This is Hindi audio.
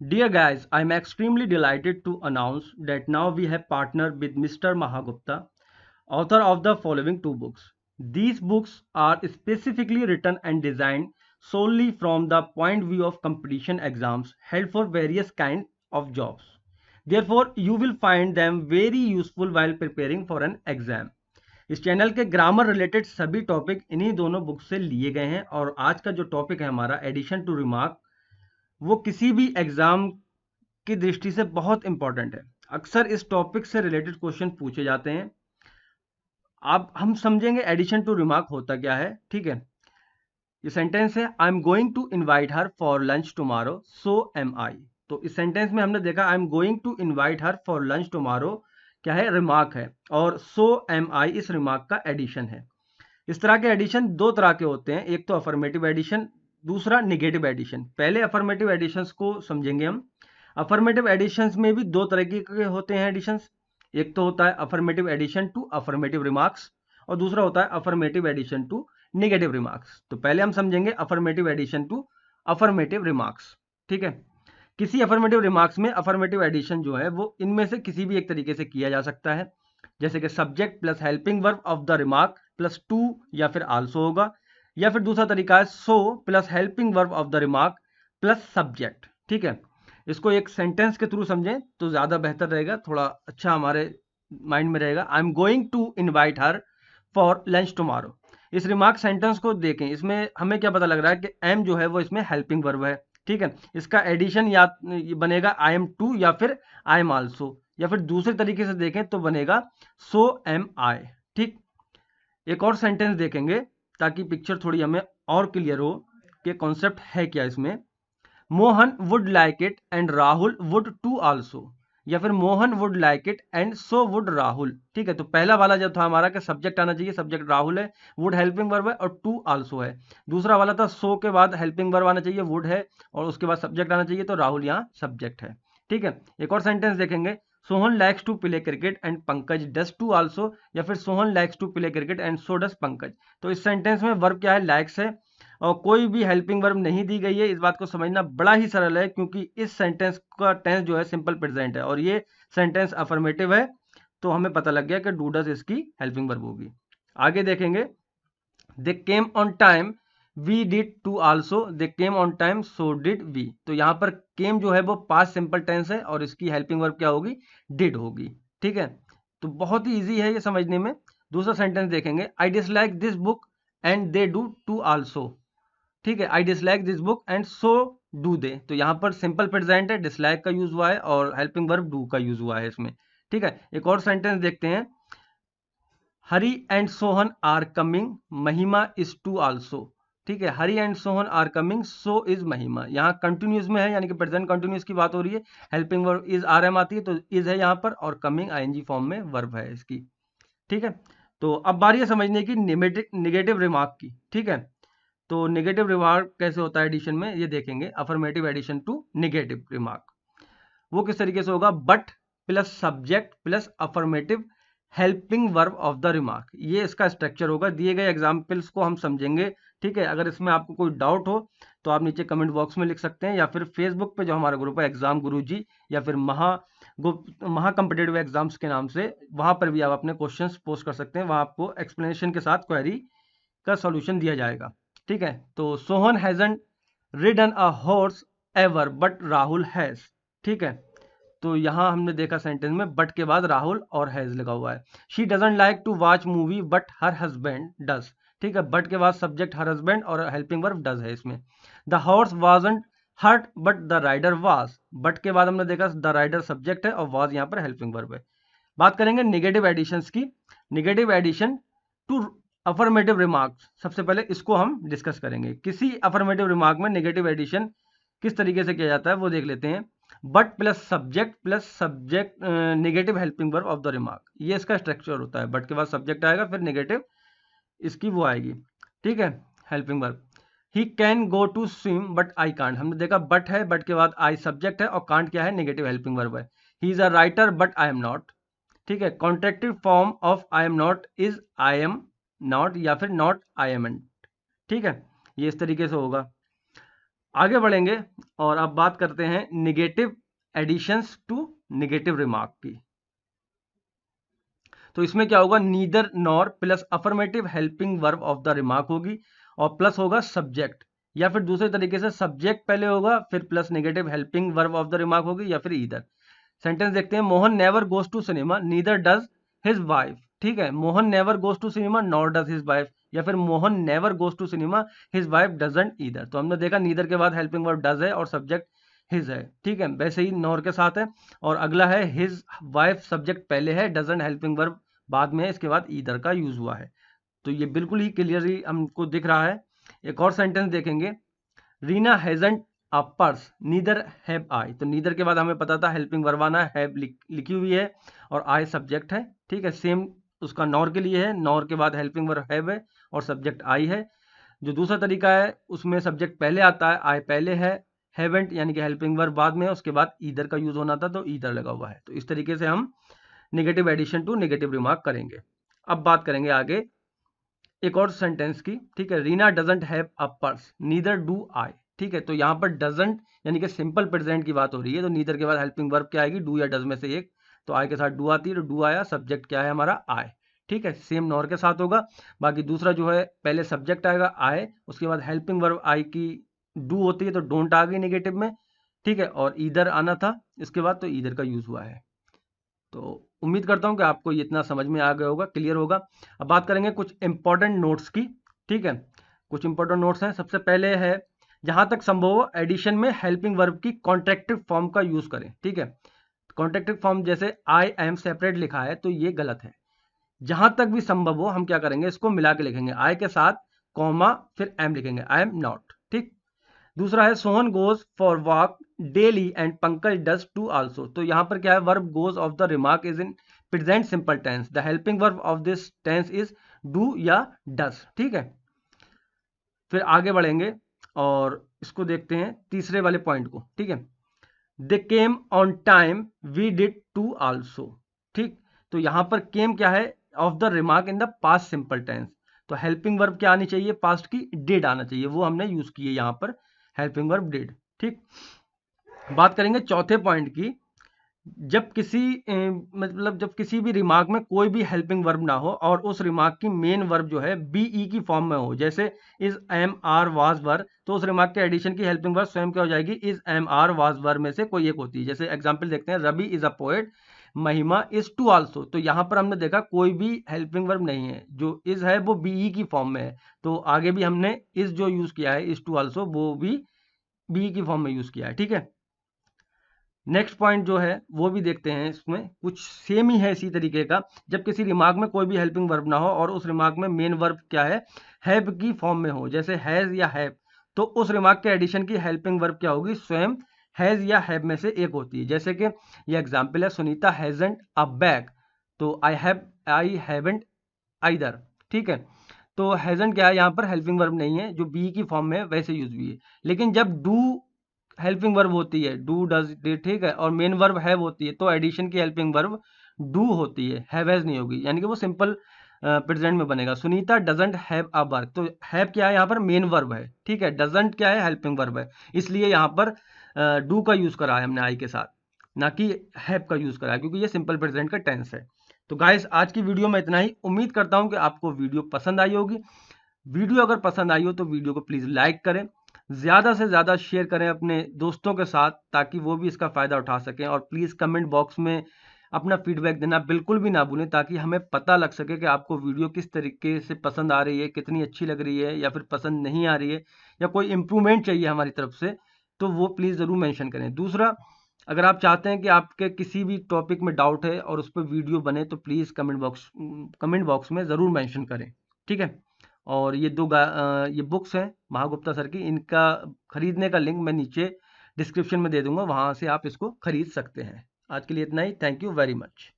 Dear guys, I'm extremely delighted to announce that now we have partnered with Mr. Mahagupta, author of the following two books. These books are specifically written and designed solely from the point view of competition exams held for various kinds of jobs. Therefore, you will find them very useful while preparing for an exam. इस चैनल के ग्रामर रिलेटेड सभी टॉपिक इन्हीं दोनों बुक से लिए गए हैं और आज का जो टॉपिक है हमारा एडिशन टू रिमार्क वो किसी भी एग्जाम की दृष्टि से बहुत इंपॉर्टेंट है। अक्सर इस टॉपिक से रिलेटेड क्वेश्चन पूछे जाते हैं। आप हम समझेंगे एडिशन टू रिमार्क होता क्या है। ठीक है, ये सेंटेंस है I am going to invite her for lunch tomorrow so am I. तो इस सेंटेंस में हमने देखा I am going to invite her for lunch tomorrow क्या है, रिमार्क है, और सो एम आई इस रिमार्क का एडिशन है। इस तरह के एडिशन दो तरह के होते हैं, एक तो अफर्मेटिव एडिशन, दूसरा निगेटिव एडिशन। पहले अफर्मेटिव एडिशंस को समझेंगे हम। अफर्मेटिव एडिशंस में भी दो तरह के होते हैं एडिशंस। एक तो होता है affirmative addition to affirmative remarks और दूसरा होता है affirmative addition to negative remarks. तो पहले हम समझेंगे affirmative addition to affirmative remarks. ठीक है, किसी अफर्मेटिव रिमार्क्स में अफर्मेटिव एडिशन जो है वो इनमें से किसी भी एक तरीके से किया जा सकता है, जैसे कि subject plus helping verb of the remark plus two या फिर आल्सो होगा, या फिर दूसरा तरीका है so plus helping verb of the remark plus subject. ठीक है, इसको एक सेंटेंस के थ्रू समझें तो ज्यादा बेहतर रहेगा, थोड़ा अच्छा हमारे माइंड में रहेगा। I am going to invite her for lunch tomorrow. इस रिमार्क सेंटेंस को देखें, इसमें हमें क्या पता लग रहा है कि एम जो है वो इसमें हेल्पिंग वर्ब है। ठीक है, इसका एडिशन या बनेगा आई एम टू या फिर आई एम आल्सो, या फिर दूसरे तरीके से देखें तो बनेगा सो एम आई। ठीक, एक और सेंटेंस देखेंगे ताकि पिक्चर थोड़ी हमें और क्लियर हो कि कॉन्सेप्ट है क्या इसमें। Mohan would like it and Rahul would too also, या फिर Mohan would like it and so would Rahul. ठीक है, तो पहला वाला जो था हमारा कि सब्जेक्ट आना चाहिए, सब्जेक्ट राहुल है, वुड हेल्पिंग वर्ब है और टू आल्सो है। दूसरा वाला था सो के बाद हेल्पिंग वर्ब आना चाहिए, वुड है, और उसके बाद सब्जेक्ट आना चाहिए, तो राहुल यहाँ सब्जेक्ट है। ठीक है, एक और सेंटेंस देखेंगे, Sohan likes to play cricket and Pankaj does too also, या फिर Sohan likes to play cricket and so does Pankaj. तो इस सेंटेंस में वर्ब क्या है, लाइक्स है, और कोई भी हेल्पिंग वर्ब नहीं दी गई है। इस बात को समझना बड़ा ही सरल है क्योंकि इस सेंटेंस का टेंस जो है सिंपल प्रेजेंट है और ये सेंटेंस अफर्मेटिव है, तो हमें पता लग गया कि डू डज इसकी हेल्पिंग वर्ब होगी। आगे देखेंगे, they came on time we did too also, they came on time so did we. तो यहाँ पर केम जो है वो पास्ट सिंपल टेंस है और इसकी हेल्पिंग वर्ब क्या होगी, डिड होगी। ठीक है, तो बहुत ही इजी है ये समझने में। दूसरा सेंटेंस देखेंगे, I dislike this book and they do too also. ठीक है, I dislike this book and so do they. तो यहाँ पर सिंपल प्रेजेंट है, डिसलाइक का यूज हुआ है और हेल्पिंग वर्ब डू का यूज हुआ है इसमें। ठीक है, एक और सेंटेंस देखते हैं, Hari and Sohan are coming Mahima is too also. ठीक है, Hari and Sohan are coming so is Mahima. यहाँ कंटिन्यूस में है यानी कि प्रेजेंट कंटिन्यूस की बात हो रही है, helping verb is are am आती है तो इज है यहाँ पर, और कमिंग आईएनजी फॉर्म में वर्ब है इसकी। ठीक है, तो अब बारी है समझने की निगेटिव रिमार्क की। ठीक है, तो नेगेटिव रिमार्क कैसे होता है एडिशन में, ये देखेंगे। Affirmative addition to negative remark वो किस तरीके से होगा, but plus subject plus affirmative helping verb of the remark, ये इसका स्ट्रक्चर होगा। दिए गए एग्जाम्पल्स को हम समझेंगे। ठीक है, अगर इसमें आपको कोई डाउट हो तो आप नीचे कमेंट बॉक्स में लिख सकते हैं, या फिर फेसबुक पे जो हमारा ग्रुप है एग्जाम गुरुजी, या फिर महा कम्पिटेटिव एग्जाम्स के नाम से, वहां पर भी आप अपने क्वेश्चंस पोस्ट कर सकते हैं, वहां आपको एक्सप्लेनेशन के साथ क्वेरी का सॉल्यूशन दिया जाएगा। ठीक है, तो Sohan hasn't ridden a horse ever but Rahul has. ठीक है, तो यहां हमने देखा सेंटेंस में बट के बाद राहुल और हैज लगा हुआ है। She doesn't like to watch movie but her husband does. ठीक है, बट के बाद सब्जेक्ट हर हस्बैंड और हेल्पिंग वर्ब डज है इसमें। The horse wasn't hurt but the rider was, but के बाद हमने देखा द राइडर सब्जेक्ट है और वाज यहाँ पर हेल्पिंग वर्ब है। बात करेंगे निगेटिव एडिशंस की। Negative addition to affirmative remarks, सबसे पहले इसको हम डिस्कस करेंगे। किसी अफर्मेटिव रिमार्क में नेगेटिव एडिशन किस तरीके से किया जाता है वो देख लेते हैं। But plus subject negative helping verb of the remark, ये इसका स्ट्रक्चर होता है। बट के बाद सब्जेक्ट आएगा, फिर नेगेटिव इसकी वो आएगी। ठीक है, helping verb. He can go to swim but I can't, हमने देखा बट है, बट के बाद आई सब्जेक्ट है और कांट क्या है, नेगेटिव हेल्पिंग वर्ब है। He is a writer but I am not. ठीक है, contractive form of I am not is I am not, या फिर नॉट आई एम एंट। ठीक है, ये इस तरीके से होगा। आगे बढ़ेंगे और अब बात करते हैं negative additions to negative remark की। तो इसमें क्या होगा, neither nor plus affirmative helping verb of the remark होगी और प्लस होगा सब्जेक्ट, या फिर दूसरे तरीके से सब्जेक्ट पहले होगा फिर plus negative helping verb of the remark होगी, या फिर ईदर। सेंटेंस देखते हैं, Mohan never goes to cinema neither does his wife. ठीक है, Mohan never goes to cinema nor does his wife, या फिर Mohan never goes to cinema his wife doesn't either. तो हमने देखा नीदर के बाद हेल्पिंग वर्ब डज है और सब्जेक्ट हिज है। ठीक है, वैसे ही नॉर के साथ है। और अगला है हिज वाइफ, सब्जेक्ट पहले है, डजंट हेल्पिंग वर्ब बाद में है, इसके बाद ईदर का यूज हुआ है। तो ये बिल्कुल ही क्लियरली हमको दिख रहा है। एक और सेंटेंस देखेंगे, Reena hasn't a purse neither have I. तो नीदर के बाद हमें पता था हेल्पिंग वर्ब आना है, हैव लिखी हुई है और आई सब्जेक्ट है। ठीक है, सेम उसका नॉर के लिए है, नॉर के बाद हेल्पिंग वर्ब हैव है और सब्जेक्ट आई है। जो दूसरा तरीका है उसमें सब्जेक्ट पहले आता है, आई पहले है, हैवेंट यानी कि हेल्पिंग वर्ब बाद में है, उसके बाद ईदर का यूज होना था तो ईदर लगा हुआ है। तो इस तरीके से हम negative addition to negative remark करेंगे। अब बात करेंगे आगे एक और सेंटेंस की। ठीक है, Reena doesn't have a purse neither do I. ठीक है, तो यहाँ पर डजंट यानी कि सिंपल प्रेजेंट की बात हो रही है, तो नीदर के बाद हेल्पिंग वर्ब क्या आएगी, डू या डज में से एक। तो आई के साथ डू आती है, तो डू आया, सब्जेक्ट क्या है हमारा, आई। ठीक है, सेम नॉर के साथ होगा। बाकी दूसरा जो है पहले सब्जेक्ट आएगा आई, उसके बाद हेल्पिंग वर्ब आई की डू होती है तो डोंट आ गई नेगेटिव में। ठीक है, और ईदर आना था इसके बाद, तो ईदर का यूज हुआ है। तो उम्मीद करता हूँ कि आपको ये इतना समझ में आ गया होगा, क्लियर होगा। अब बात करेंगे कुछ इंपॉर्टेंट नोट्स की। ठीक है, कुछ इंपॉर्टेंट नोट्स हैं। सबसे पहले है, जहां तक संभव हो एडिशन में हेल्पिंग वर्ब की कॉन्ट्रैक्टिव फॉर्म का यूज करें। ठीक है, कॉन्ट्रैक्टिव फॉर्म जैसे आई एम सेपरेट लिखा है तो ये गलत है। जहां तक भी संभव हो हम क्या करेंगे, इसको मिला के लिखेंगे, आई के साथ कॉमा फिर एम लिखेंगे, आई एम नॉट। ठीक, दूसरा है Sohan goes for walk daily and Pankaj does too also. तो यहाँ पर क्या है, verb goes of the remark is in present simple tense, the helping verb of this tense is do या डज। ठीक है, फिर आगे बढ़ेंगे और इसको देखते हैं तीसरे वाले पॉइंट को। ठीक है, they came on time we did too also. ठीक, तो यहाँ पर केम क्या है, of the remark in the past simple tense, तो हेल्पिंग वर्ब क्या आनी चाहिए, पास्ट की डिड आना चाहिए, वो हमने यूज की है यहाँ पर, हेल्पिंग वर्ब डिड। ठीक, बात करेंगे चौथे पॉइंट की, जब किसी मतलब जब किसी भी रिमार्क में कोई भी हेल्पिंग वर्ब ना हो और उस रिमार्क की मेन वर्ब जो है बीई की फॉर्म में हो, जैसे is am are was were, तो उस रिमार्क के एडिशन की हेल्पिंग वर्ब स्वयं क्या हो जाएगी, is am are was were में से कोई एक होती है। जैसे एग्जांपल देखते हैं, रवि इज अ पोएट, महिमा इज टू आल्सो। तो यहाँ पर हमने देखा कोई भी हेल्पिंग वर्ब नहीं है, जो इज है वो बीई की फॉर्म में है, तो आगे भी हमने इज जो यूज किया है इज टू आल्सो वो भी बीई की फॉर्म में यूज किया है। ठीक है, नेक्स्ट पॉइंट जो है वो भी देखते हैं, इसमें कुछ सेम ही है इसी तरीके का, जब किसी रिमार्क में कोई भी हेल्पिंग वर्ब ना हो और उस रिमार्क में मेन वर्ब क्या है, हैव की फॉर्म में हो, जैसे हैज या हैव, तो उस रिमार्क के एडिशन की हेल्पिंग वर्ब क्या होगी, स्वयं हैज या हैव में से एक होती है। जैसे कि ये एग्जांपल है, सुनीता हैजंट अ बैग, तो आई हैवंट आइदर। ठीक है, तो हैजंट क्या है, यहाँ पर हेल्पिंग वर्ब नहीं है, जो बी की फॉर्म में है वैसे यूज हुई है। लेकिन जब डू हेल्पिंग वर्ब होती है, डू डज डिड, ठीक है, और मेन वर्ब हैव होती है, तो एडिशन की हेल्पिंग वर्ब डू होती है, हैव हैज नहीं होगी, यानी कि वो सिंपल प्रेजेंट में बनेगा। Sunita doesn't have a work, तो हैव क्या है यहाँ पर, मेन वर्ब है। ठीक है, डजंट क्या है, हेल्पिंग वर्ब है, इसलिए यहाँ पर डू का यूज करा है हमने आई के साथ, ना कि हैव का यूज करा है, क्योंकि ये सिंपल प्रेजेंट का टेंस है। तो गाइस आज की वीडियो में इतना ही, उम्मीद करता हूँ कि आपको वीडियो पसंद आई होगी। वीडियो अगर पसंद आई हो तो वीडियो को प्लीज़ लाइक करें, ज़्यादा से ज़्यादा शेयर करें अपने दोस्तों के साथ, ताकि वो भी इसका फ़ायदा उठा सकें। और प्लीज़ कमेंट बॉक्स में अपना फीडबैक देना बिल्कुल भी ना भूलें, ताकि हमें पता लग सके कि आपको वीडियो किस तरीके से पसंद आ रही है, कितनी अच्छी लग रही है या फिर पसंद नहीं आ रही है, या कोई इम्प्रूवमेंट चाहिए हमारी तरफ से, तो वो प्लीज़ ज़रूर मेंशन करें। दूसरा, अगर आप चाहते हैं कि आपके किसी भी टॉपिक में डाउट है और उस पर वीडियो बने, तो प्लीज़ कमेंट बॉक्स में ज़रूर मेंशन करें। ठीक है, और ये बुक्स हैं महागुप्ता सर की, इनका खरीदने का लिंक मैं नीचे डिस्क्रिप्शन में दे दूंगा, वहां से आप इसको खरीद सकते हैं। आज के लिए इतना ही, थैंक यू वेरी मच।